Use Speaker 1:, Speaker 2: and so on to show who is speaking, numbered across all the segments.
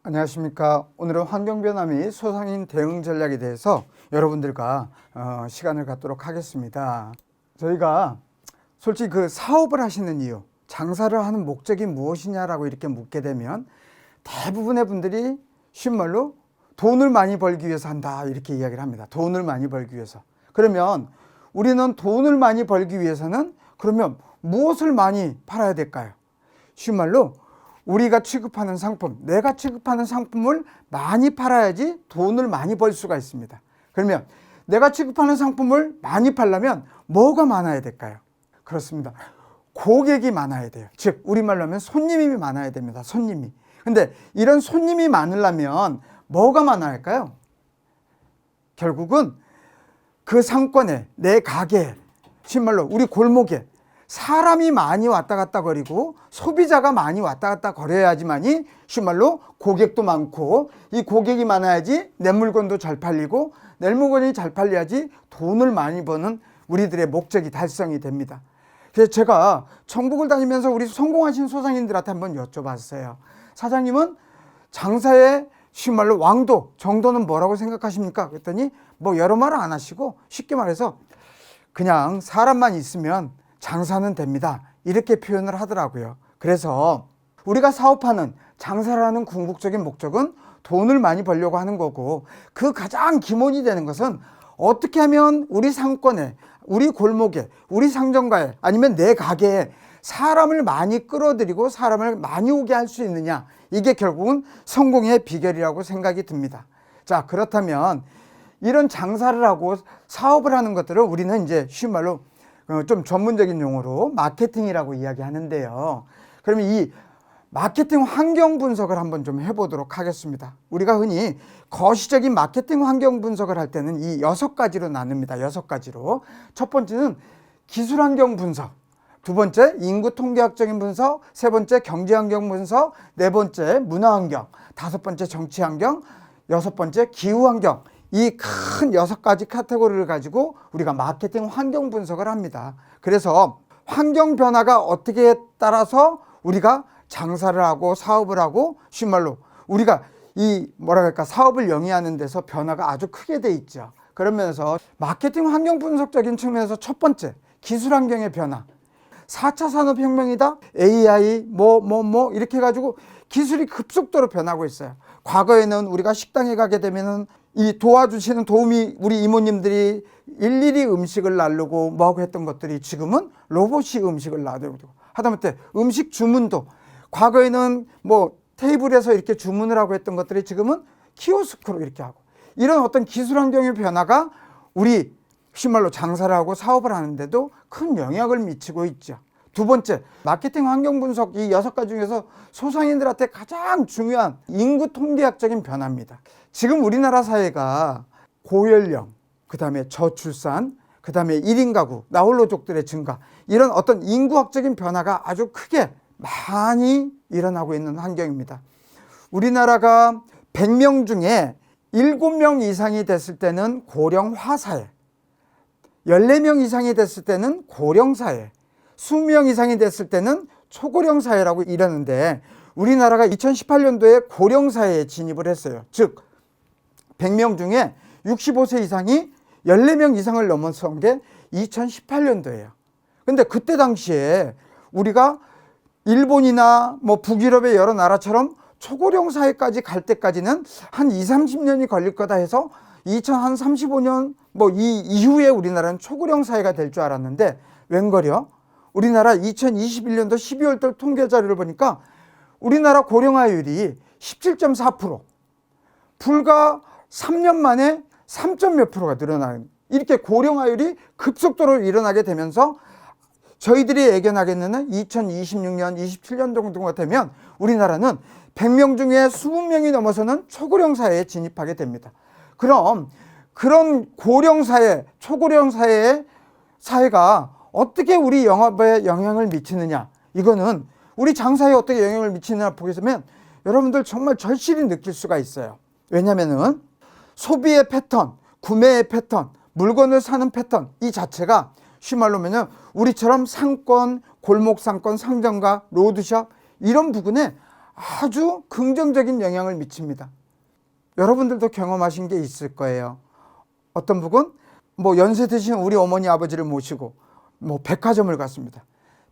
Speaker 1: 안녕하십니까. 오늘은 환경변화 및 소상인 대응 전략에 대해서 여러분들과 시간을 갖도록 하겠습니다. 저희가 솔직히 그 사업을 하시는 이유, 장사를 하는 목적이 무엇이냐라고 이렇게 묻게 되면 대부분의 분들이 쉬운 말로 돈을 많이 벌기 위해서 한다 이렇게 이야기를 합니다. 돈을 많이 벌기 위해서. 그러면 우리는 돈을 많이 벌기 위해서는 그러면 무엇을 많이 팔아야 될까요? 쉬운 말로 우리가 취급하는 상품, 내가 취급하는 상품을 많이 팔아야지 돈을 많이 벌 수가 있습니다. 그러면 내가 취급하는 상품을 많이 팔려면 뭐가 많아야 될까요? 그렇습니다. 고객이 많아야 돼요. 즉 우리말로 하면 손님이 많아야 됩니다. 손님이. 근데 이런 손님이 많으려면 뭐가 많아야 할까요? 결국은 그 상권에, 내 가게에, 정말로 우리 골목에 사람이 많이 왔다 갔다 거리고 소비자가 많이 왔다 갔다 거려야지만이 쉬운 말로 고객도 많고, 이 고객이 많아야지 내 물건도 잘 팔리고, 내 물건이 잘 팔려야지 돈을 많이 버는 우리들의 목적이 달성이 됩니다. 그래서 제가 전국을 다니면서 우리 성공하신 소상인들한테 한번 여쭤봤어요. 사장님은 장사의 쉬운 말로 왕도 정도는 뭐라고 생각하십니까? 그랬더니 뭐 여러 말을 안 하시고 쉽게 말해서 그냥 사람만 있으면 장사는 됩니다. 이렇게 표현을 하더라고요. 그래서 우리가 사업하는, 장사를 하는 궁극적인 목적은 돈을 많이 벌려고 하는 거고, 그 가장 기본이 되는 것은 어떻게 하면 우리 상권에, 우리 골목에, 우리 상점가에, 아니면 내 가게에 사람을 많이 끌어들이고 사람을 많이 오게 할 수 있느냐, 이게 결국은 성공의 비결이라고 생각이 듭니다. 자, 그렇다면 이런 장사를 하고 사업을 하는 것들을 우리는 이제 쉬운 말로 좀 전문적인 용어로 마케팅이라고 이야기하는데요. 그러면 이 마케팅 환경 분석을 한번 좀 해보도록 하겠습니다. 우리가 흔히 거시적인 마케팅 환경 분석을 할 때는 이 6가지로 나눕니다. 6가지로. 첫 번째는 기술 환경 분석, 두 번째 인구 통계학적인 분석, 세 번째 경제 환경 분석, 네 번째 문화 환경, 다섯 번째 정치 환경, 여섯 번째 기후 환경. 이 큰 6가지 카테고리를 가지고 우리가 마케팅 환경 분석을 합니다. 그래서 환경 변화가 어떻게 따라서 우리가 장사를 하고 사업을 하고, 쉬운 말로 우리가 이 사업을 영위하는 데서 변화가 아주 크게 돼 있죠. 그러면서 마케팅 환경 분석적인 측면에서 첫 번째, 기술 환경의 변화. 4차 산업혁명이다, AI 이렇게 해가지고 기술이 급속도로 변하고 있어요. 과거에는 우리가 식당에 가게 되면은 이 도와주시는 도우미 우리 이모님들이 일일이 음식을 나르고 뭐하고 했던 것들이 지금은 로봇이 음식을 나르고, 하다못해 음식 주문도 과거에는 뭐 테이블에서 이렇게 주문을 하고 했던 것들이 지금은 키오스크로 이렇게 하고, 이런 어떤 기술 환경의 변화가 우리 쉬운 말로 장사를 하고 사업을 하는데도 큰 영향을 미치고 있죠. 두 번째, 마케팅 환경 분석 이 6가지 중에서 소상인들한테 가장 중요한 인구 통계학적인 변화입니다. 지금 우리나라 사회가 고연령, 그 다음에 저출산, 그 다음에 1인 가구, 나홀로족들의 증가, 이런 어떤 인구학적인 변화가 아주 크게 많이 일어나고 있는 환경입니다. 우리나라가 100명 중에 7명 이상이 됐을 때는 고령화 사회, 14명 이상이 됐을 때는 고령 사회, 20명 이상이 됐을 때는 초고령 사회라고 이러는데, 우리나라가 2018년도에 고령 사회에 진입을 했어요. 즉 100명 중에 65세 이상이 14명 이상을 넘어선 게 2018년도예요. 근데 그때 당시에 우리가 일본이나 뭐 북유럽의 여러 나라처럼 초고령 사회까지 갈 때까지는 한 20-30년이 걸릴 거다 해서 2035년 이 이후에 우리나라는 초고령 사회가 될 줄 알았는데, 웬걸요? 우리나라 2021년도 12월달 통계 자료를 보니까 우리나라 고령화율이 17.4%, 불과 3년 만에 3몇 프로가 늘어나는, 이렇게 고령화율이 급속도로 일어나게 되면서 저희들이 예견하겠는 2026년, 27년 정도가 되면 우리나라는 100명 중에 20명이 넘어서는 초고령 사회에 진입하게 됩니다. 그럼 그런 고령 사회, 초고령 사회가 어떻게 우리 영업에 영향을 미치느냐, 이거는 우리 장사에 어떻게 영향을 미치느냐 보게 되면 여러분들 정말 절실히 느낄 수가 있어요. 왜냐면은 소비의 패턴, 구매의 패턴, 물건을 사는 패턴, 이 자체가 쉬운 말로 하면 우리처럼 상권, 골목 상권, 상점가, 로드숍 이런 부분에 아주 긍정적인 영향을 미칩니다. 여러분들도 경험하신 게 있을 거예요. 어떤 분은 뭐 연세 드신 우리 어머니 아버지를 모시고 뭐 백화점을 갔습니다.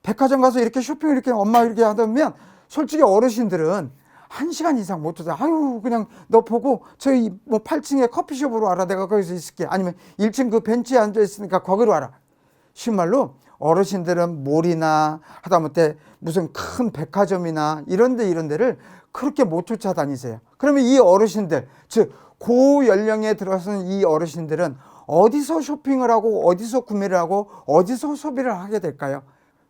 Speaker 1: 백화점 가서 이렇게 쇼핑을 이렇게 엄마 이렇게 하다 보면 솔직히 어르신들은 1시간 이상 못 하자. 아유, 그냥 너 보고 저희 뭐 8층에 커피숍으로 와라. 내가 거기서 있을게. 아니면 1층 그 벤치에 앉아 있으니까 거기로 와라. 쉬운 말로 어르신들은 몰이나 하다못해 무슨 큰 백화점이나 이런 데를 그렇게 못 쫓아다니세요. 그러면 이 어르신들, 즉 고연령에 들어서는 이 어르신들은 어디서 쇼핑을 하고 어디서 구매를 하고 어디서 소비를 하게 될까요?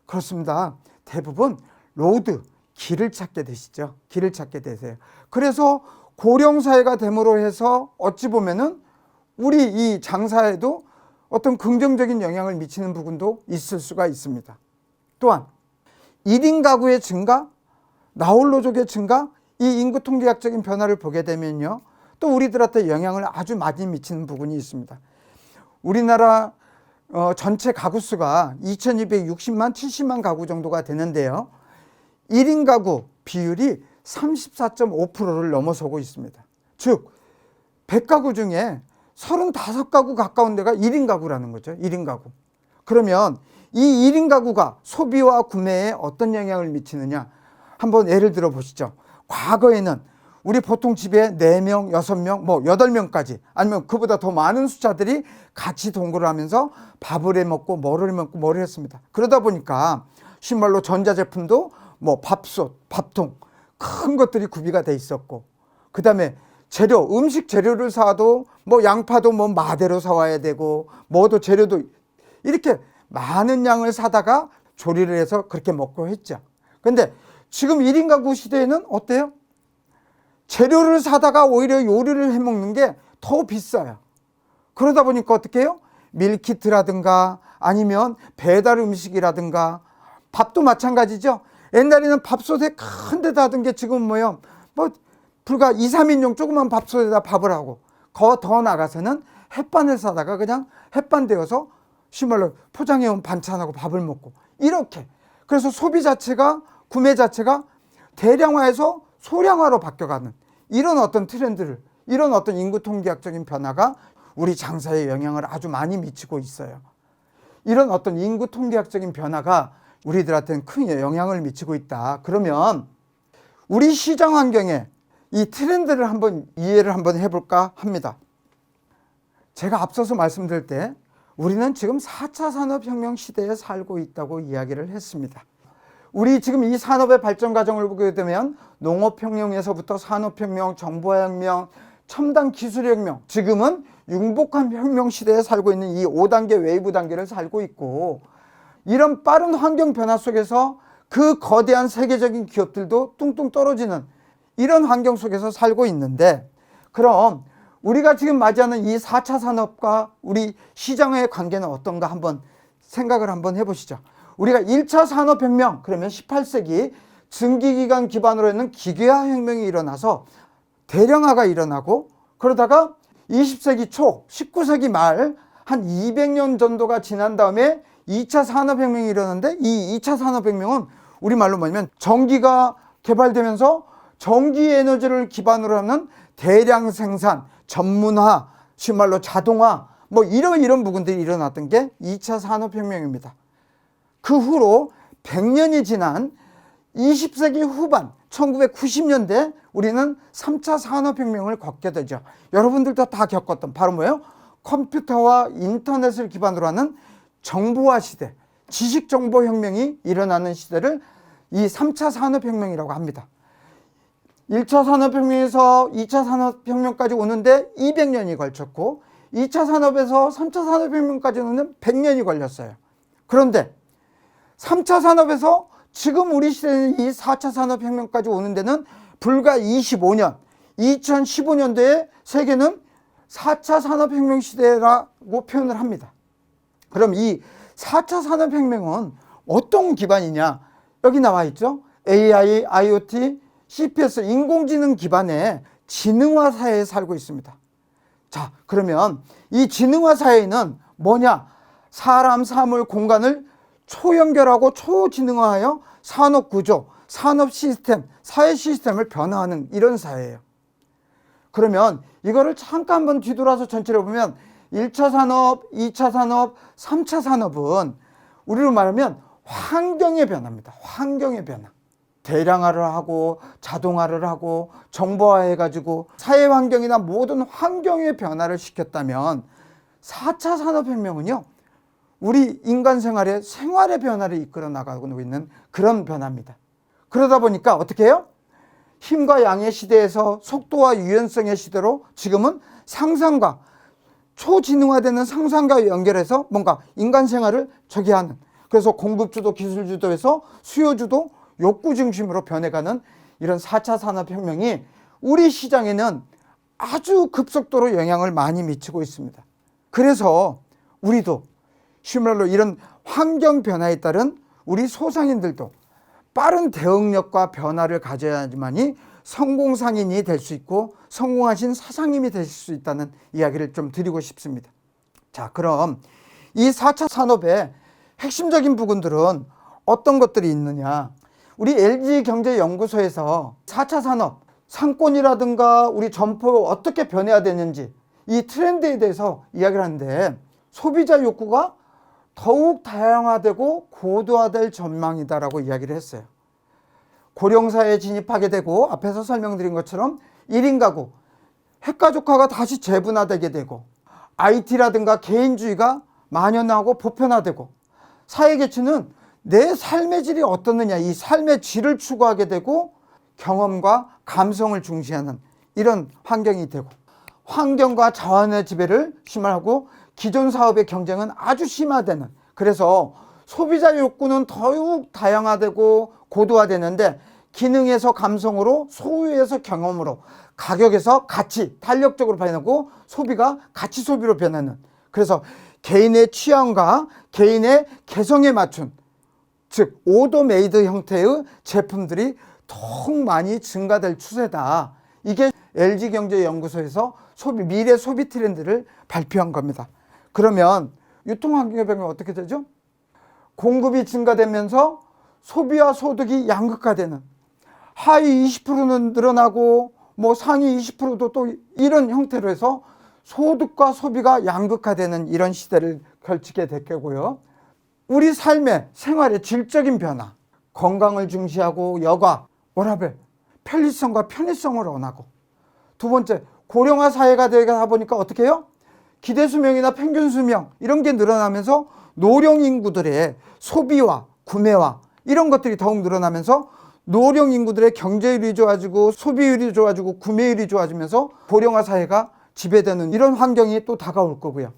Speaker 1: 그렇습니다. 대부분 로드, 길을 찾게 되시죠. 길을 찾게 되세요. 그래서 고령사회가 됨으로 해서 어찌 보면은 우리 이 장사에도 어떤 긍정적인 영향을 미치는 부분도 있을 수가 있습니다. 또한 1인 가구의 증가, 나홀로족의 증가, 이 인구 통계학적인 변화를 보게 되면요, 또 우리들한테 영향을 아주 많이 미치는 부분이 있습니다. 우리나라 전체 가구 수가 2260만 70만 가구 정도가 되는데요, 1인 가구 비율이 34.5%를 넘어서고 있습니다. 즉 100가구 중에 35가구 가까운 데가 1인 가구라는 거죠. 1인 가구. 그러면 이 1인 가구가 소비와 구매에 어떤 영향을 미치느냐, 한번 예를 들어 보시죠. 과거에는 우리 보통 집에 4명, 6명, 뭐 8명까지 아니면 그보다 더 많은 숫자들이 같이 동거를 하면서 밥을 해 먹고 뭐를 해 먹고 뭐를 했습니다. 그러다 보니까 신말로 전자제품도 뭐 밥솥, 밥통 큰 것들이 구비가 돼 있었고, 그 다음에 재료, 음식 재료를 사도 뭐 양파도 뭐 마대로 사와야 되고 뭐도 재료도 이렇게 많은 양을 사다가 조리를 해서 그렇게 먹고 했죠. 근데 지금 1인 가구 시대에는 어때요? 재료를 사다가 오히려 요리를 해 먹는 게 더 비싸요. 그러다 보니까 어떻게 해요? 밀키트라든가 아니면 배달 음식이라든가, 밥도 마찬가지죠. 옛날에는 밥솥에 큰 데다 하던 게 지금 뭐요? 뭐 불과 2, 3인용 조그만 밥솥에다 밥을 하고, 더 나가서는 햇반을 사다가 그냥 햇반 데워서 심말로 포장해온 반찬하고 밥을 먹고, 이렇게. 그래서 소비 자체가, 구매 자체가 대량화에서 소량화로 바뀌어가는 이런 어떤 트렌드를, 이런 어떤 인구 통계학적인 변화가 우리 장사에 영향을 아주 많이 미치고 있어요. 이런 어떤 인구 통계학적인 변화가 우리들한테는 큰 영향을 미치고 있다. 그러면 우리 시장 환경에 이 트렌드를 한번 이해를 한번 해볼까 합니다. 제가 앞서서 말씀드릴 때 우리는 지금 4차 산업혁명 시대에 살고 있다고 이야기를 했습니다. 우리 지금 이 산업의 발전 과정을 보게 되면 농업혁명에서부터 산업혁명, 정보혁명, 첨단 기술혁명, 지금은 융복한 혁명 시대에 살고 있는 이 5단계 웨이브 단계를 살고 있고, 이런 빠른 환경 변화 속에서 그 거대한 세계적인 기업들도 뚱뚱 떨어지는 이런 환경 속에서 살고 있는데, 그럼 우리가 지금 맞이하는 이 4차 산업과 우리 시장의 관계는 어떤가 한번 생각을 한번 해보시죠. 우리가 1차 산업혁명, 그러면 18세기 증기기관 기반으로 있는 기계화 혁명이 일어나서 대량화가 일어나고, 그러다가 20세기 초, 19세기 말 한 200년 정도가 지난 다음에 2차 산업혁명이 일어났는데, 이 2차 산업혁명은 우리말로 뭐냐면 전기가 개발되면서 전기 에너지를 기반으로 하는 대량 생산, 전문화, 실말로 자동화, 뭐 이런 부분들이 일어났던 게 2차 산업혁명입니다. 그 후로 100년이 지난 20세기 후반 1990년대 우리는 3차 산업혁명을 겪게 되죠. 여러분들도 다 겪었던 바로 뭐예요? 컴퓨터와 인터넷을 기반으로 하는 정보화 시대, 지식정보혁명이 일어나는 시대를 이 3차 산업혁명이라고 합니다. 1차 산업혁명에서 2차 산업혁명까지 오는데 200년이 걸쳤고, 2차 산업에서 3차 산업혁명까지 오는 100년이 걸렸어요. 그런데 3차 산업에서 지금 우리 시대는 이 4차 산업혁명까지 오는 데는 불과 25년, 2015년도에 세계는 4차 산업혁명 시대라고 표현을 합니다. 그럼 이 4차 산업혁명은 어떤 기반이냐? 여기 나와 있죠. AI, IoT, CPS, 인공지능 기반의 지능화 사회에 살고 있습니다. 자, 그러면 이 지능화 사회는 뭐냐? 사람, 사물, 공간을 초연결하고 초지능화하여 산업구조, 산업 시스템, 사회 시스템을 변화하는 이런 사회예요. 그러면 이거를 잠깐 한번 뒤돌아서 전체를 보면 1차 산업, 2차 산업, 3차 산업은 우리로 말하면 환경의 변화입니다. 환경의 변화. 대량화를 하고 자동화를 하고 정보화해가지고 사회 환경이나 모든 환경의 변화를 시켰다면 4차 산업혁명은요, 우리 인간 생활의 변화를 이끌어 나가고 있는 그런 변화입니다. 그러다 보니까 어떻게 해요? 힘과 양의 시대에서 속도와 유연성의 시대로 지금은 상상과 초지능화되는 상상과 연결해서 뭔가 인간 생활을 저기 하는, 그래서 공급주도 기술주도에서 수요주도 욕구 중심으로 변해가는 이런 4차 산업혁명이 우리 시장에는 아주 급속도로 영향을 많이 미치고 있습니다. 그래서 우리도 쉬운 말로 이런 환경 변화에 따른 우리 소상인들도 빠른 대응력과 변화를 가져야지만이 성공상인이 될 수 있고 성공하신 사장님이 되실 수 있다는 이야기를 좀 드리고 싶습니다. 자, 그럼 이 4차 산업의 핵심적인 부분들은 어떤 것들이 있느냐. 우리 LG경제연구소에서 4차 산업, 상권이라든가 우리 점포 어떻게 변해야 되는지 이 트렌드에 대해서 이야기를 하는데, 소비자 욕구가 더욱 다양화되고 고도화될 전망이다라고 이야기를 했어요. 고령사회에 진입하게 되고 앞에서 설명드린 것처럼 1인 가구, 핵가족화가 다시 재분화되게 되고 IT라든가 개인주의가 만연하고 보편화되고 사회계층은 내 삶의 질이 어떻느냐, 이 삶의 질을 추구하게 되고 경험과 감성을 중시하는 이런 환경이 되고, 환경과 자원의 지배를 심화하고 기존 사업의 경쟁은 아주 심화되는, 그래서 소비자 욕구는 더욱 다양화되고 고도화되는데 기능에서 감성으로, 소유에서 경험으로, 가격에서 가치, 탄력적으로 변하고 소비가 가치 소비로 변하는, 그래서 개인의 취향과 개인의 개성에 맞춘, 즉 오더메이드 형태의 제품들이 더욱 많이 증가될 추세다. 이게 LG경제연구소에서 미래 소비 트렌드를 발표한 겁니다. 그러면 유통환경의 변화가 어떻게 되죠? 공급이 증가되면서 소비와 소득이 양극화되는, 하위 20%는 늘어나고 뭐 상위 20%도 또 이런 형태로 해서 소득과 소비가 양극화되는 이런 시대를 걸치게 될 거고요. 우리 삶의 생활의 질적인 변화, 건강을 중시하고 여가, 워라밸, 편리성과 편의성을 원하고, 두 번째, 고령화 사회가 되다 보니까 어떻게 해요? 기대 수명이나 평균 수명 이런 게 늘어나면서 노령 인구들의 소비와 구매와 이런 것들이 더욱 늘어나면서 노령 인구들의 경제율이 좋아지고 소비율이 좋아지고 구매율이 좋아지면서 고령화 사회가 지배되는 이런 환경이 또 다가올 거고요.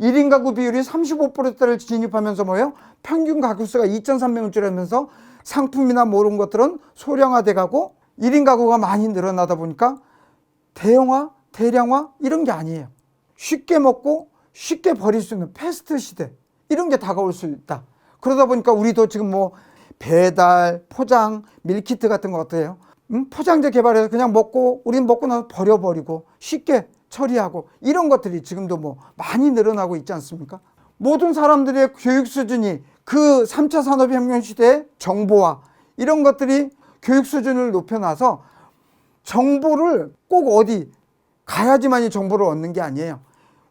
Speaker 1: 1인 가구 비율이 35%대를 진입하면서 뭐예요? 평균 가구수가 2.3명을 줄이면서 상품이나 모든 것들은 소량화돼 가고 1인 가구가 많이 늘어나다 보니까 대형화, 대량화 이런 게 아니에요. 쉽게 먹고 쉽게 버릴 수 있는 패스트 시대, 이런 게 다가올 수 있다. 그러다 보니까 우리도 지금 뭐 배달, 포장, 밀키트 같은 거 어때요? 포장재 개발해서 그냥 먹고 우리는 먹고 나서 버려버리고 쉽게 처리하고 이런 것들이 지금도 뭐 많이 늘어나고 있지 않습니까? 모든 사람들의 교육 수준이 그 3차 산업혁명 시대의 정보화 이런 것들이 교육 수준을 높여놔서 정보를 꼭 어디 가야지만이 정보를 얻는 게 아니에요.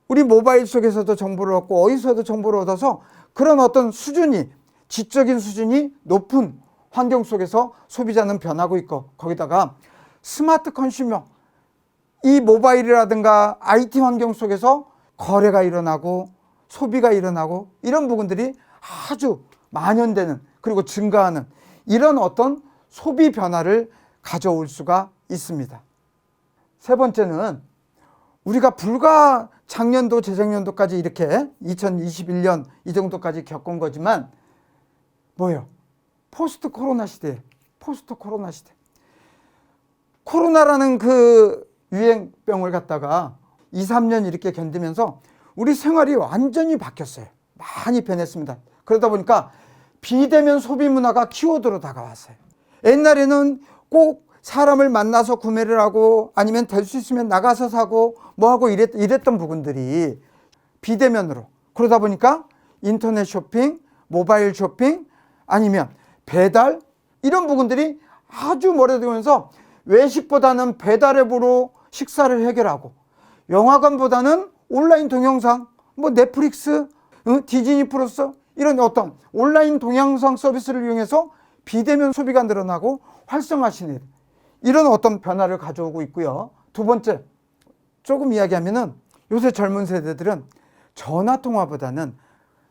Speaker 1: 우리 모바일 속에서도 정보를 얻고 어디서도 정보를 얻어서 그런 어떤 수준이, 지적인 수준이 높은 환경 속에서 소비자는 변하고 있고, 거기다가 스마트 컨슈머, 이 모바일이라든가 IT 환경 속에서 거래가 일어나고 소비가 일어나고 이런 부분들이 아주 만연되는, 그리고 증가하는 이런 어떤 소비 변화를 가져올 수가 있습니다. 세 번째는 우리가 불과 작년도 재작년도까지 이렇게 2021년 이 정도까지 겪은 거지만 뭐예요? 포스트 코로나 시대. 포스트 코로나 시대. 코로나라는 그 유행병을 갖다가 2, 3년 이렇게 견디면서 우리 생활이 완전히 바뀌었어요. 많이 변했습니다. 그러다 보니까 비대면 소비 문화가 키워드로 다가왔어요. 옛날에는 꼭 사람을 만나서 구매를 하고 아니면 될 수 있으면 나가서 사고 뭐하고 이랬던 부분들이 비대면으로, 그러다 보니까 인터넷 쇼핑, 모바일 쇼핑 아니면 배달 이런 부분들이 아주 몰아들면서 외식보다는 배달앱으로 식사를 해결하고 영화관보다는 온라인 동영상, 뭐 넷플릭스, 디즈니 플러스 이런 어떤 온라인 동영상 서비스를 이용해서 비대면 소비가 늘어나고 활성화시는 이런 어떤 변화를 가져오고 있고요. 두 번째, 조금 이야기하면은 요새 젊은 세대들은 전화 통화보다는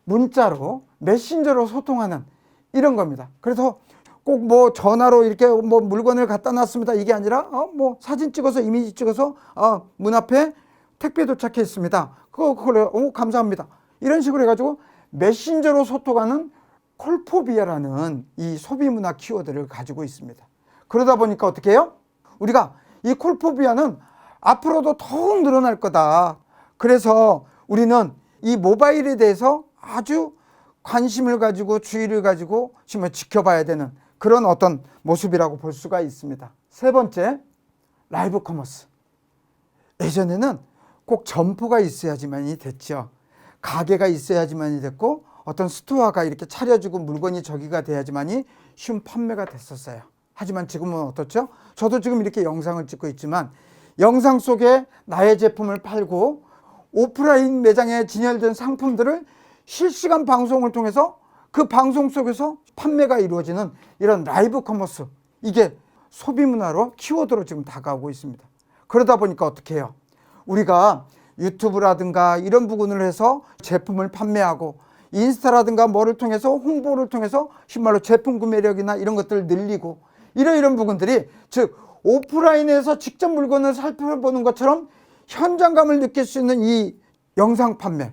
Speaker 1: 문자로 메신저로 소통하는 이런 겁니다. 그래서 꼭 뭐 전화로 이렇게 뭐 물건을 갖다 놨습니다 이게 아니라 뭐 사진 찍어서 이미지 찍어서 문 앞에 택배 도착했습니다. 그래 감사합니다. 이런 식으로 해가지고 메신저로 소통하는 콜포비아라는 이 소비 문화 키워드를 가지고 있습니다. 그러다 보니까 어떻게 해요? 우리가 이 콜포비아는 앞으로도 더욱 늘어날 거다. 그래서 우리는 이 모바일에 대해서 아주 관심을 가지고 주의를 가지고 지켜봐야 되는 그런 어떤 모습이라고 볼 수가 있습니다. 세 번째, 라이브 커머스. 예전에는 꼭 점포가 있어야지만이 됐죠. 가게가 있어야지만이 됐고 어떤 스토어가 이렇게 차려주고 물건이 저기가 돼야지만이 쉬운 판매가 됐었어요. 하지만 지금은 어떻죠? 저도 지금 이렇게 영상을 찍고 있지만 영상 속에 나의 제품을 팔고 오프라인 매장에 진열된 상품들을 실시간 방송을 통해서 그 방송 속에서 판매가 이루어지는 이런 라이브 커머스, 이게 소비 문화로 키워드로 지금 다가오고 있습니다. 그러다 보니까 어떻게 해요? 우리가 유튜브라든가 이런 부분을 해서 제품을 판매하고 인스타라든가 뭐를 통해서 홍보를 통해서 정말로 제품 구매력이나 이런 것들을 늘리고 이런 부분들이 즉 오프라인에서 직접 물건을 살펴보는 것처럼 현장감을 느낄 수 있는 이 영상 판매,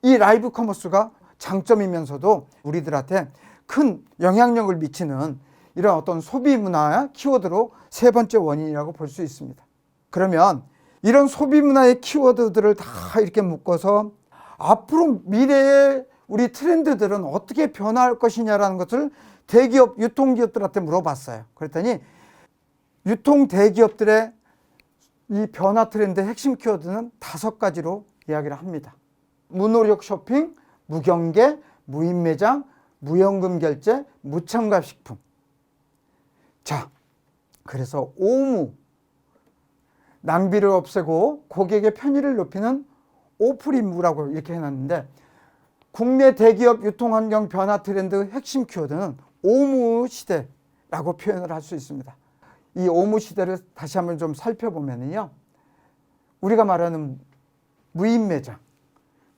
Speaker 1: 이 라이브 커머스가 장점이면서도 우리들한테 큰 영향력을 미치는 이런 어떤 소비 문화 키워드로 세 번째 원인이라고 볼 수 있습니다. 그러면 이런 소비 문화의 키워드들을 다 이렇게 묶어서 앞으로 미래의 우리 트렌드들은 어떻게 변화할 것이냐라는 것을 대기업, 유통기업들한테 물어봤어요. 그랬더니 유통 대기업들의 이 변화 트렌드의 핵심 키워드는 5가지로 이야기를 합니다. 무노력 쇼핑, 무경계, 무인매장, 무연금 결제, 무첨가 식품. 자, 그래서 오무, 낭비를 없애고 고객의 편의를 높이는 오프리무라고 이렇게 해놨는데 국내 대기업 유통환경 변화 트렌드 핵심 키워드는 오무 시대라고 표현을 할 수 있습니다. 이 오무 시대를 다시 한번 좀 살펴보면요, 우리가 말하는 무인매장,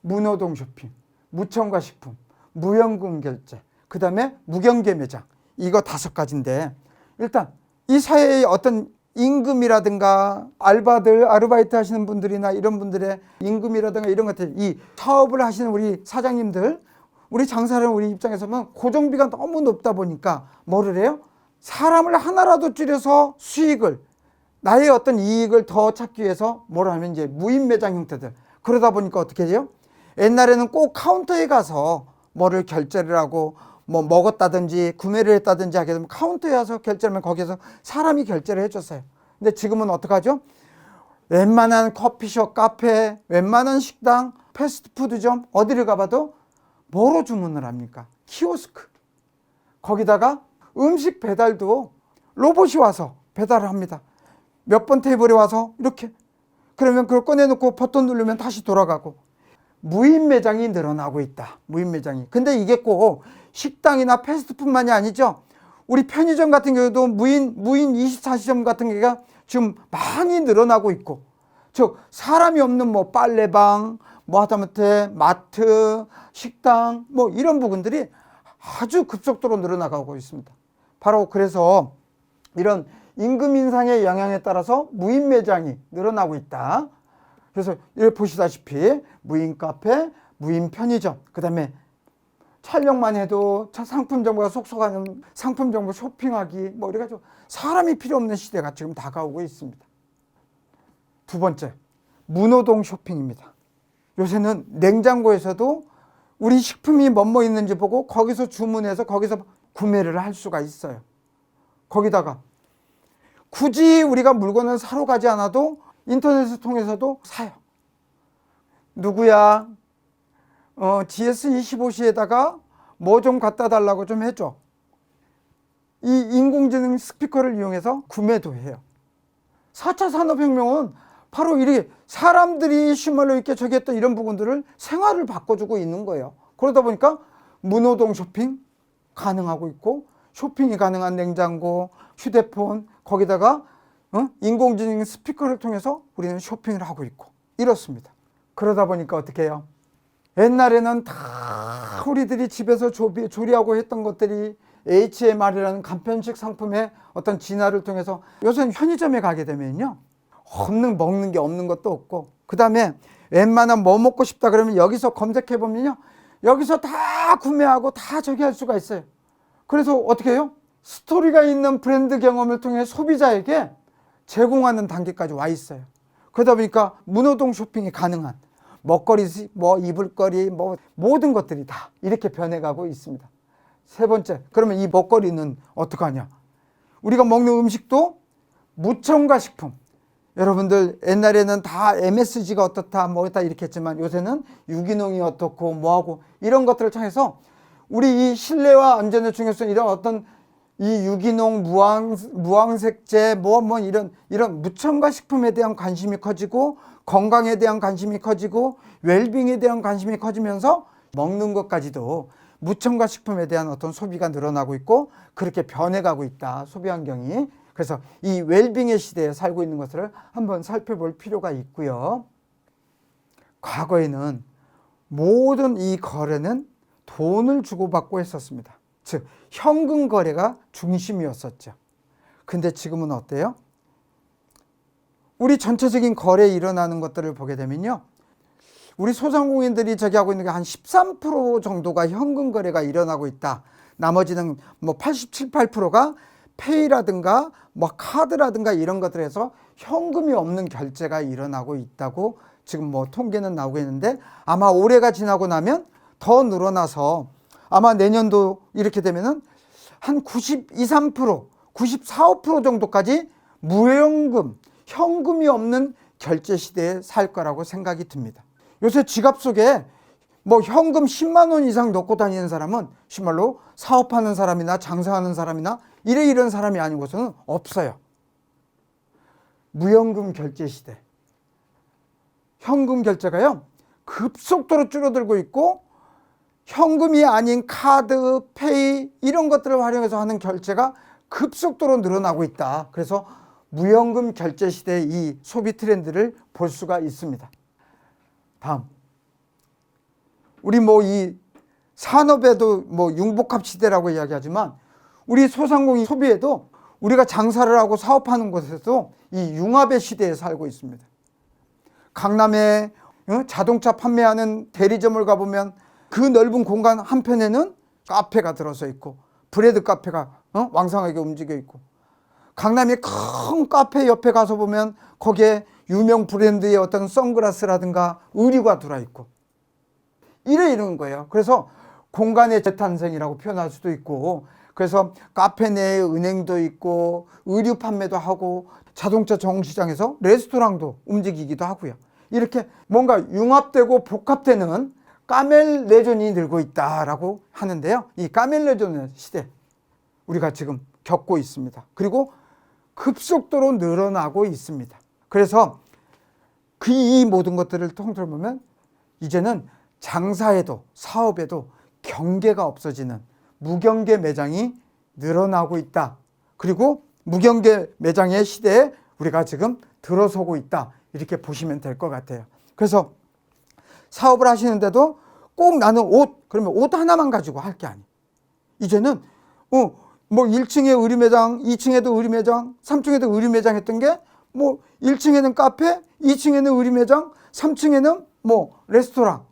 Speaker 1: 무노동 쇼핑, 무첨가 식품, 무연금 결제, 그 다음에 무경계 매장, 이거 5가지인데 일단 이 사회의 어떤 임금이라든가 알바들, 아르바이트 하시는 분들이나 이런 분들의 임금이라든가 이런 것들, 이 사업을 하시는 우리 사장님들, 우리 장사를 우리 입장에서 보면 고정비가 너무 높다 보니까 뭐를 해요? 사람을 하나라도 줄여서 수익을, 나의 어떤 이익을 더 찾기 위해서 뭐라 하면 이제 무인 매장 형태들. 그러다 보니까 어떻게 돼요? 옛날에는 꼭 카운터에 가서 뭐를 결제를 하고 뭐 먹었다든지 구매를 했다든지 하게 되면 카운터에 와서 결제하면 거기에서 사람이 결제를 해줬어요. 근데 지금은 어떡하죠? 웬만한 커피숍, 카페, 웬만한 식당, 패스트푸드점 어디를 가봐도 뭐로 주문을 합니까? 키오스크. 거기다가 음식 배달도 로봇이 와서 배달을 합니다. 몇 번 테이블에 와서 이렇게, 그러면 그걸 꺼내놓고 버튼 누르면 다시 돌아가고. 무인 매장이 늘어나고 있다. 무인 매장이. 근데 이게 꼭 식당이나 패스트푸드만이 아니죠. 우리 편의점 같은 경우도 무인 24시점 같은 게가 지금 많이 늘어나고 있고, 즉 사람이 없는 뭐 빨래방, 뭐 하다못해 마트, 식당 뭐 이런 부분들이 아주 급속도로 늘어나가고 있습니다. 바로 그래서 이런 임금 인상의 영향에 따라서 무인 매장이 늘어나고 있다. 그래서 이렇게 보시다시피 무인 카페, 무인 편의점, 그 다음에 촬영만 해도 상품 정보가 속속하는 상품 정보 쇼핑하기 뭐 이래가지고 사람이 필요 없는 시대가 지금 다가오고 있습니다. 두 번째, 무노동 쇼핑입니다. 요새는 냉장고에서도 우리 식품이 뭐뭐 있는지 보고 거기서 주문해서 거기서 구매를 할 수가 있어요. 거기다가 굳이 우리가 물건을 사러 가지 않아도 인터넷을 통해서도 사요. 누구야? GS25시에다가 뭐 좀 갖다 달라고 좀 해줘. 이 인공지능 스피커를 이용해서 구매도 해요. 4차 산업혁명은 바로 이렇게 사람들이 실물로 이렇게 저기 했던 이런 부분들을 생활을 바꿔주고 있는 거예요. 그러다 보니까 무노동 쇼핑 가능하고 있고, 쇼핑이 가능한 냉장고, 휴대폰, 거기다가 인공지능 스피커를 통해서 우리는 쇼핑을 하고 있고 이렇습니다. 그러다 보니까 어떻게 해요? 옛날에는 다 우리들이 집에서 조리하고 했던 것들이 HMR이라는 간편식 상품의 어떤 진화를 통해서 요새는 편의점에 가게 되면요, 먹는 게 없는 것도 없고, 그 다음에 웬만한 뭐 먹고 싶다 그러면 여기서 검색해 보면요, 여기서 다 구매하고 다 저기 할 수가 있어요. 그래서 어떻게 해요? 스토리가 있는 브랜드 경험을 통해 소비자에게 제공하는 단계까지 와 있어요. 그러다 보니까 무노동 쇼핑이 가능한 먹거리, 뭐 이불거리, 뭐 모든 것들이 다 이렇게 변해가고 있습니다. 세 번째, 그러면 이 먹거리는 어떡하냐? 우리가 먹는 음식도 무첨가 식품. 여러분들 옛날에는 다 MSG가 어떻다 뭐다 이렇게 했지만 요새는 유기농이 어떻고 뭐하고 이런 것들을 통해서 우리 이 신뢰와 안전의 중요성, 이런 어떤 이 유기농 무항색제 뭐 이런 무첨가 식품에 대한 관심이 커지고, 건강에 대한 관심이 커지고, 웰빙에 대한 관심이 커지면서 먹는 것까지도 무첨가 식품에 대한 어떤 소비가 늘어나고 있고, 그렇게 변해가고 있다, 소비 환경이. 그래서 이 웰빙의 시대에 살고 있는 것을 한번 살펴볼 필요가 있고요. 과거에는 모든 이 거래는 돈을 주고받고 했었습니다. 즉 현금 거래가 중심이었었죠. 근데 지금은 어때요? 우리 전체적인 거래에 일어나는 것들을 보게 되면요, 우리 소상공인들이 저기 하고 있는 게 한 13% 정도가 현금 거래가 일어나고 있다. 나머지는 뭐 87, 8%가 페이라든가 뭐 카드라든가 이런 것들에서 현금이 없는 결제가 일어나고 있다고 지금 뭐 통계는 나오고 있는데, 아마 올해가 지나고 나면 더 늘어나서 아마 내년도 이렇게 되면은 한 92, 3%, 94, 5% 정도까지 무현금, 현금이 없는 결제 시대에 살 거라고 생각이 듭니다. 요새 지갑 속에 뭐 현금 10만 원 이상 넣고 다니는 사람은 정말로 사업하는 사람이나 장사하는 사람이나 이런 사람이 아니고서는 없어요. 무현금 결제 시대. 현금 결제가요, 급속도로 줄어들고 있고, 현금이 아닌 카드, 페이 이런 것들을 활용해서 하는 결제가 급속도로 늘어나고 있다. 그래서 무현금 결제 시대의 이 소비 트렌드를 볼 수가 있습니다. 다음, 우리 뭐 이 산업에도 뭐 융복합 시대라고 이야기하지만 우리 소상공인 소비에도 우리가 장사를 하고 사업하는 곳에서도 이 융합의 시대에 살고 있습니다. 강남에 자동차 판매하는 대리점을 가보면 그 넓은 공간 한편에는 카페가 들어서 있고, 브레드 카페가 왕성하게 움직여 있고, 강남의 큰 카페 옆에 가서 보면 거기에 유명 브랜드의 어떤 선글라스라든가 의류가 들어있고, 이런 거예요. 그래서 공간의 재탄생이라고 표현할 수도 있고, 그래서 카페 내에 은행도 있고 의류 판매도 하고 자동차 정시장에서 레스토랑도 움직이기도 하고요. 이렇게 뭔가 융합되고 복합되는 까멜레존이 늘고 있다라고 하는데요. 이 까멜레존의 시대 우리가 지금 겪고 있습니다. 그리고 급속도로 늘어나고 있습니다. 그래서 이 모든 것들을 통틀어 보면 이제는 장사에도 사업에도 경계가 없어지는 무경계 매장이 늘어나고 있다. 그리고 무경계 매장의 시대에 우리가 지금 들어서고 있다. 이렇게 보시면 될 것 같아요. 그래서 사업을 하시는데도 꼭 나는 그러면 옷 하나만 가지고 할 게 아니에요. 이제는 뭐 1층에 의류 매장, 2층에도 의류 매장, 3층에도 의류 매장 했던 게 뭐 1층에는 카페, 2층에는 의류 매장, 3층에는 뭐 레스토랑,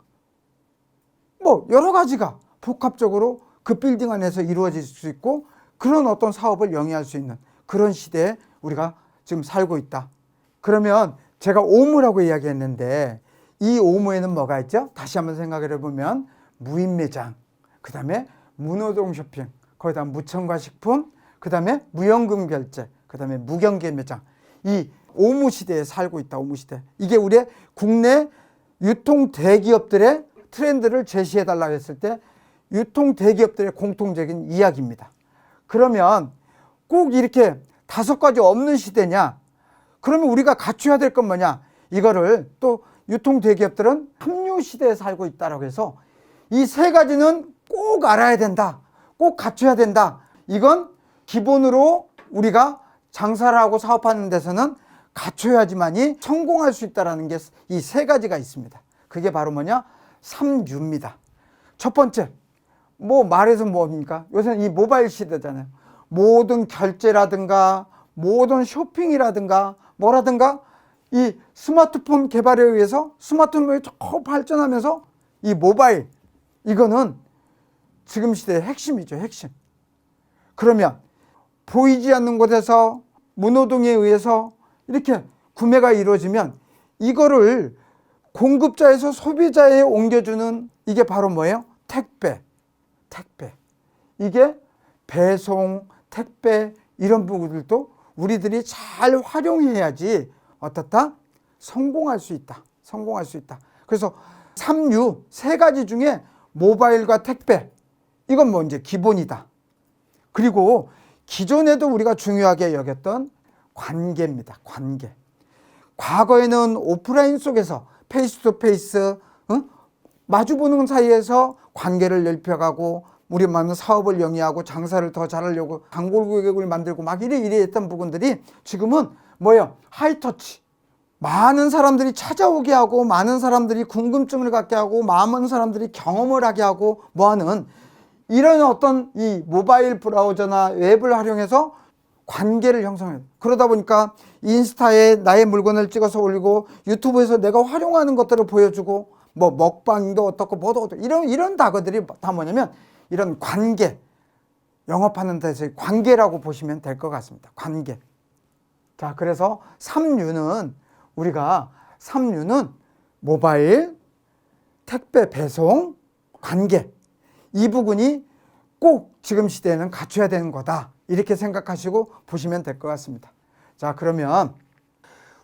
Speaker 1: 뭐 여러 가지가 복합적으로 그 빌딩 안에서 이루어질 수 있고, 그런 어떤 사업을 영위할 수 있는 그런 시대에 우리가 지금 살고 있다. 그러면 제가 오무라고 이야기했는데 이 오무에는 뭐가 있죠? 다시 한번 생각을 해보면 무인 매장, 그 다음에 무노동 쇼핑, 거기다 무첨가 식품, 그 다음에 무현금 결제, 그 다음에 무경계 매장, 이 오무 시대에 살고 있다. 오무 시대. 이게 우리의 국내 유통 대기업들의 트렌드를 제시해 달라고 했을 때 유통 대기업들의 공통적인 이야기입니다. 그러면 꼭 이렇게 5가지 없는 시대냐? 그러면 우리가 갖춰야 될 건 뭐냐? 이거를 또 유통대기업들은 함유 시대에 살고 있다라고 해서 이 3가지는 꼭 알아야 된다. 꼭 갖춰야 된다. 이건 기본으로 우리가 장사를 하고 사업하는 데서는 갖춰야지만이 성공할 수 있다는 게 이 3가지가 있습니다. 그게 바로 뭐냐? 3유입니다. 첫 번째, 뭐 말해서 뭡니까? 요새는 이 모바일 시대잖아요. 모든 결제라든가 모든 쇼핑이라든가 뭐라든가 이 스마트폰 개발에 의해서 스마트폰이 더 발전하면서 이 모바일, 이거는 지금 시대의 핵심이죠. 핵심. 그러면 보이지 않는 곳에서 무노동에 의해서 이렇게 구매가 이루어지면 이거를 공급자에서 소비자에 옮겨주는 이게 바로 뭐예요? 택배. 이게 배송, 택배 이런 부분들도 우리들이 잘 활용해야지 어떻다? 성공할 수 있다. 그래서 3유 3가지 중에 모바일과 택배, 이건 뭐 이제 기본이다. 그리고 기존에도 우리가 중요하게 여겼던 관계입니다. 관계. 과거에는 오프라인 속에서 페이스 투 페이스, 마주보는 사이에서 관계를 넓혀가고 우리 많은 사업을 영위하고 장사를 더 잘하려고 단골 고객을 만들고 막 이래 했던 부분들이 지금은 뭐예요? 하이터치. 많은 사람들이 찾아오게 하고 많은 사람들이 궁금증을 갖게 하고 많은 사람들이 경험을 하게 하고 뭐하는 이런 어떤 이 모바일 브라우저나 웹을 활용해서 관계를 형성해요. 그러다 보니까 인스타에 나의 물건을 찍어서 올리고 유튜브에서 내가 활용하는 것들을 보여주고 뭐 먹방도 어떻고 뭐도 어떻고 이런 단어들이 다 뭐냐면 이런 관계, 영업하는 데서의 관계라고 보시면 될 것 같습니다. 관계. 자, 그래서 3유는 모바일, 택배 배송, 관계, 이 부분이 꼭 지금 시대에는 갖춰야 되는 거다. 이렇게 생각하시고 보시면 될 것 같습니다. 자, 그러면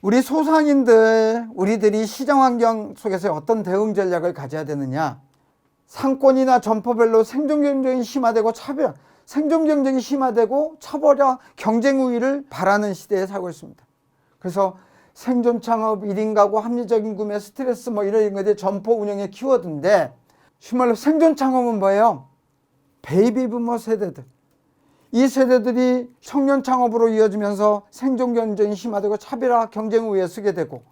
Speaker 1: 우리 소상인들, 우리들이 시장 환경 속에서 어떤 대응 전략을 가져야 되느냐? 상권이나 점포별로 생존 경쟁이 심화되고 차별화 경쟁 우위를 바라는 시대에 살고 있습니다. 그래서 생존 창업, 1인 가구, 합리적인 구매, 스트레스 뭐 이런 것들이 점포 운영의 키워드인데 정말로 생존 창업은 뭐예요? 베이비 부머 세대들. 이 세대들이 청년 창업으로 이어지면서 생존 경쟁이 심화되고 차별화 경쟁 우위에 서게 되고,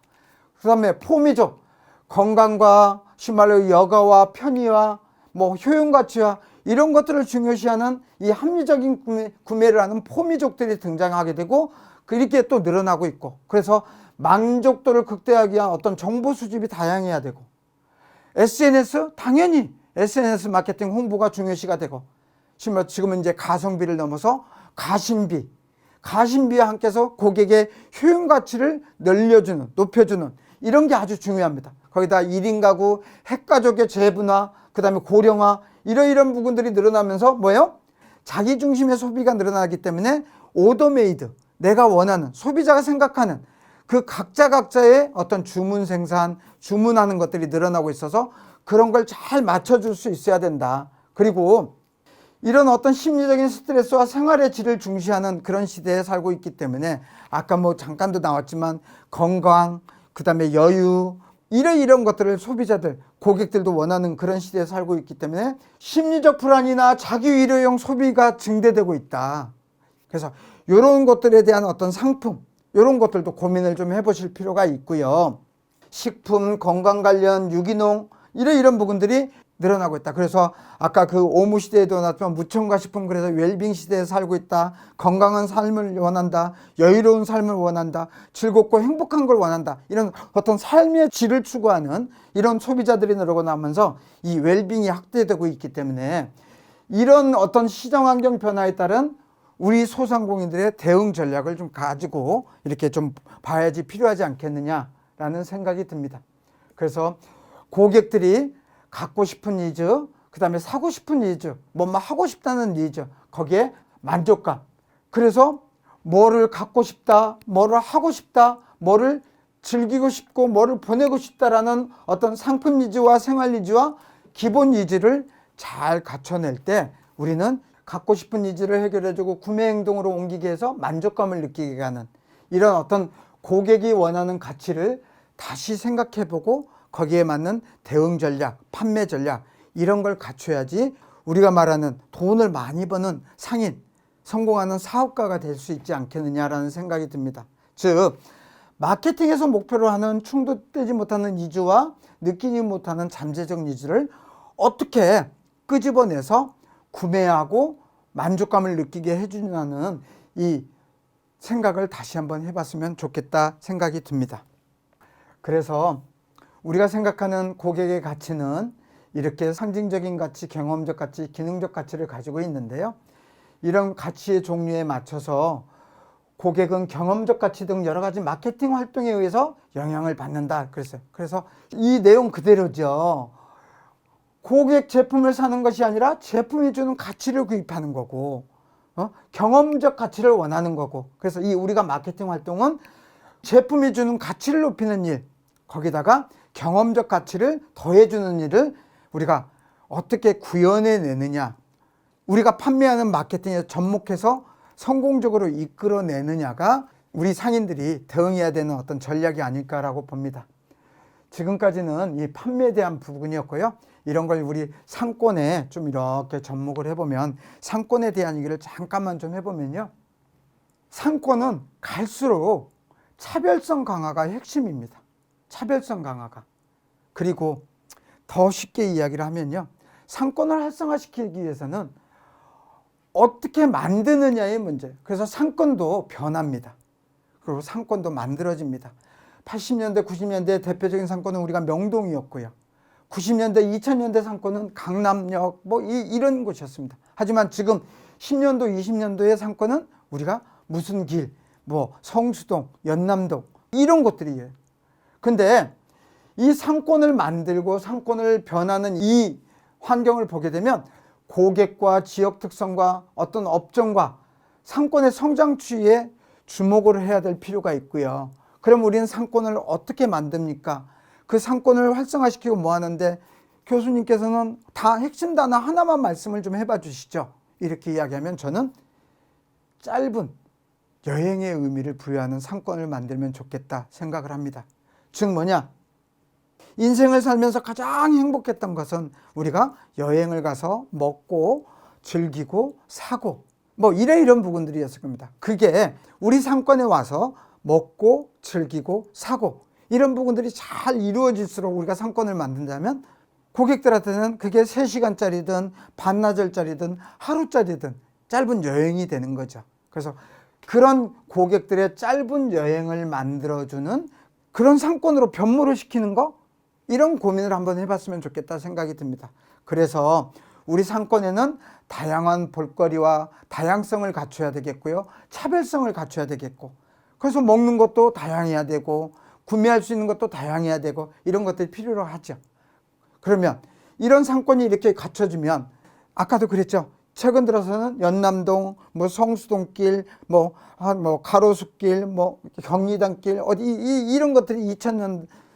Speaker 1: 그 다음에 포미족, 건강과 정말로 여가와 편의와 뭐 효용 가치와 이런 것들을 중요시하는 이 합리적인 구매를 하는 포미족들이 등장하게 되고 그렇게 또 늘어나고 있고, 그래서 만족도를 극대화하기 위한 어떤 정보 수집이 다양해야 되고, SNS 당연히 SNS 마케팅 홍보가 중요시가 되고, 지금은 이제 가성비를 넘어서 가심비와 함께해서 고객의 효용 가치를 늘려주는, 높여주는 이런 게 아주 중요합니다. 거기다 1인 가구, 핵가족의 재분화, 그 다음에 고령화 이런 부분들이 늘어나면서 뭐예요? 자기 중심의 소비가 늘어나기 때문에 오더메이드, 내가 원하는, 소비자가 생각하는 그 각자의 어떤 주문 생산, 주문하는 것들이 늘어나고 있어서 그런 걸 잘 맞춰줄 수 있어야 된다. 그리고 이런 어떤 심리적인 스트레스와 생활의 질을 중시하는 그런 시대에 살고 있기 때문에 아까 뭐 잠깐도 나왔지만 건강, 그 다음에 여유, 이런 것들을 소비자들, 고객들도 원하는 그런 시대에 살고 있기 때문에 심리적 불안이나 자기 위로용 소비가 증대되고 있다. 그래서 이런 것들에 대한 어떤 상품, 이런 것들도 고민을 좀 해보실 필요가 있고요. 식품, 건강 관련, 유기농 이런 부분들이 늘어나고 있다. 그래서 아까 그 오무 시대에도 나왔지만 무첨가 식품, 그래서 웰빙 시대에 살고 있다. 건강한 삶을 원한다. 여유로운 삶을 원한다. 즐겁고 행복한 걸 원한다. 이런 어떤 삶의 질을 추구하는 이런 소비자들이 늘어나면서 이 웰빙이 확대되고 있기 때문에 이런 어떤 시장 환경 변화에 따른 우리 소상공인들의 대응 전략을 좀 가지고 이렇게 좀 봐야지 필요하지 않겠느냐라는 생각이 듭니다. 그래서 고객들이 갖고 싶은 니즈, 그 다음에 사고 싶은 니즈, 뭐뭐 하고 싶다는 니즈, 거기에 만족감. 그래서 뭐를 갖고 싶다, 뭐를 하고 싶다, 뭐를 즐기고 싶고 뭐를 보내고 싶다라는 어떤 상품 니즈와 생활 니즈와 기본 니즈를 잘 갖춰낼 때 우리는 갖고 싶은 니즈를 해결해주고 구매 행동으로 옮기게 해서 만족감을 느끼게 하는 이런 어떤 고객이 원하는 가치를 다시 생각해보고 거기에 맞는 대응 전략, 판매 전략 이런 걸 갖춰야지 우리가 말하는 돈을 많이 버는 상인, 성공하는 사업가가 될 수 있지 않겠느냐라는 생각이 듭니다. 즉 마케팅에서 목표로 하는 충족되지 못하는 니즈와 느끼지 못하는 잠재적 니즈를 어떻게 끄집어내서 구매하고 만족감을 느끼게 해주냐는 이 생각을 다시 한번 해봤으면 좋겠다 생각이 듭니다. 그래서 우리가 생각하는 고객의 가치는 이렇게 상징적인 가치, 경험적 가치, 기능적 가치를 가지고 있는데요. 이런 가치의 종류에 맞춰서 고객은 경험적 가치 등 여러 가지 마케팅 활동에 의해서 영향을 받는다 그랬어요. 그래서 이 내용 그대로죠. 고객 제품을 사는 것이 아니라 제품이 주는 가치를 구입하는 거고 경험적 가치를 원하는 거고, 그래서 이 우리가 마케팅 활동은 제품이 주는 가치를 높이는 일, 거기다가 경험적 가치를 더해주는 일을 우리가 어떻게 구현해내느냐, 우리가 판매하는 마케팅에 접목해서 성공적으로 이끌어내느냐가 우리 상인들이 대응해야 되는 어떤 전략이 아닐까라고 봅니다. 지금까지는 이 판매에 대한 부분이었고요. 이런 걸 우리 상권에 좀 이렇게 접목을 해보면, 상권에 대한 얘기를 잠깐만 좀 해보면요. 상권은 갈수록 차별성 강화가 핵심입니다. 차별성 강화가. 그리고 더 쉽게 이야기를 하면요. 상권을 활성화시키기 위해서는 어떻게 만드느냐의 문제. 그래서 상권도 변합니다. 그리고 상권도 만들어집니다. 80년대, 90년대 대표적인 상권은 우리가 명동이었고요. 90년대, 2000년대 상권은 강남역 이런 곳이었습니다. 하지만 지금 10년도, 20년도의 상권은 우리가 무슨 길, 성수동, 연남동 이런 곳들이에요. 근데 이 상권을 만들고 상권을 변하는 이 환경을 보게 되면 고객과 지역 특성과 어떤 업종과 상권의 성장 추이에 주목을 해야 될 필요가 있고요. 그럼 우리는 상권을 어떻게 만듭니까? 그 상권을 활성화시키고 뭐 하는데, 교수님께서는 다 핵심 단어 하나만 말씀을 좀 해봐 주시죠. 이렇게 이야기하면 저는 짧은 여행의 의미를 부여하는 상권을 만들면 좋겠다 생각을 합니다. 즉 뭐냐? 인생을 살면서 가장 행복했던 것은 우리가 여행을 가서 먹고 즐기고 사고 이런 부분들이었을 겁니다. 그게 우리 상권에 와서 먹고 즐기고 사고 이런 부분들이 잘 이루어질수록 우리가 상권을 만든다면 고객들한테는 그게 3시간짜리든 반나절짜리든 하루짜리든 짧은 여행이 되는 거죠. 그래서 그런 고객들의 짧은 여행을 만들어주는 그런 상권으로 변모를 시키는 거, 이런 고민을 한번 해봤으면 좋겠다 생각이 듭니다. 그래서 우리 상권에는 다양한 볼거리와 다양성을 갖춰야 되겠고요. 차별성을 갖춰야 되겠고, 그래서 먹는 것도 다양해야 되고 구매할 수 있는 것도 다양해야 되고 이런 것들이 필요로 하죠. 그러면 이런 상권이 이렇게 갖춰지면, 아까도 그랬죠. 최근 들어서는 연남동, 성수동길, 가로수길, 경리단길, 이런 것들이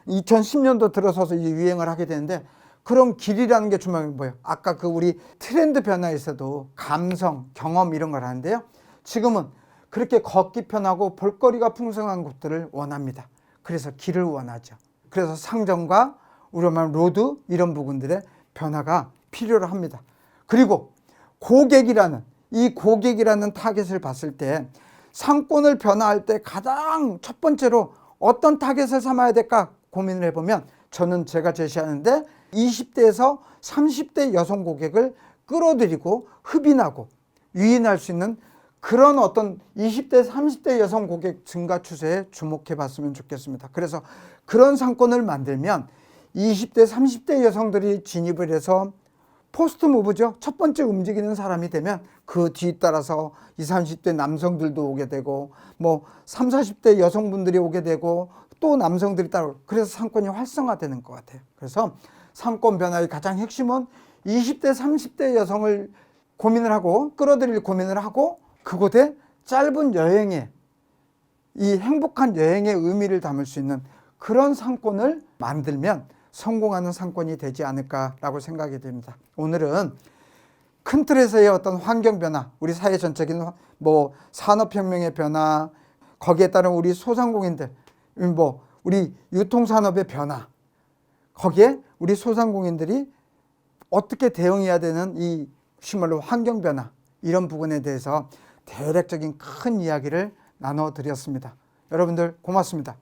Speaker 1: 2010년도 들어서서 유행을 하게 되는데, 그런 길이라는 게 중요한 게 뭐예요? 아까 우리 트렌드 변화에서도 감성, 경험 이런 걸 하는데요. 지금은 그렇게 걷기 편하고 볼거리가 풍성한 곳들을 원합니다. 그래서 길을 원하죠. 그래서 상점과 우리가 말하는 로드 이런 부분들의 변화가 필요로 합니다. 그리고 고객이라는 타겟을 봤을 때 상권을 변화할 때 가장 첫 번째로 어떤 타겟을 삼아야 될까 고민을 해보면, 저는 제가 제시하는데 20대에서 30대 여성 고객을 끌어들이고 흡인하고 유인할 수 있는 그런 어떤 20대, 30대 여성 고객 증가 추세에 주목해 봤으면 좋겠습니다. 그래서 그런 상권을 만들면 20대, 30대 여성들이 진입을 해서 포스트 무브죠. 첫 번째 움직이는 사람이 되면 그 뒤따라서 20, 30대 남성들도 오게 되고 30, 40대 여성분들이 오게 되고 또 남성들이 따로, 그래서 상권이 활성화되는 것 같아요. 그래서 상권 변화의 가장 핵심은 20대, 30대 여성을 끌어들일 고민을 하고 그곳에 짧은 여행에 이 행복한 여행의 의미를 담을 수 있는 그런 상권을 만들면 성공하는 상권이 되지 않을까라고 생각이 됩니다. 오늘은 큰 틀에서의 어떤 환경 변화, 우리 사회 전체적인 뭐 산업혁명의 변화, 거기에 따른 우리 소상공인들, 뭐 우리 유통산업의 변화, 거기에 우리 소상공인들이 어떻게 대응해야 되는 이 정말로 환경 변화, 이런 부분에 대해서 대략적인 큰 이야기를 나눠드렸습니다. 여러분들 고맙습니다.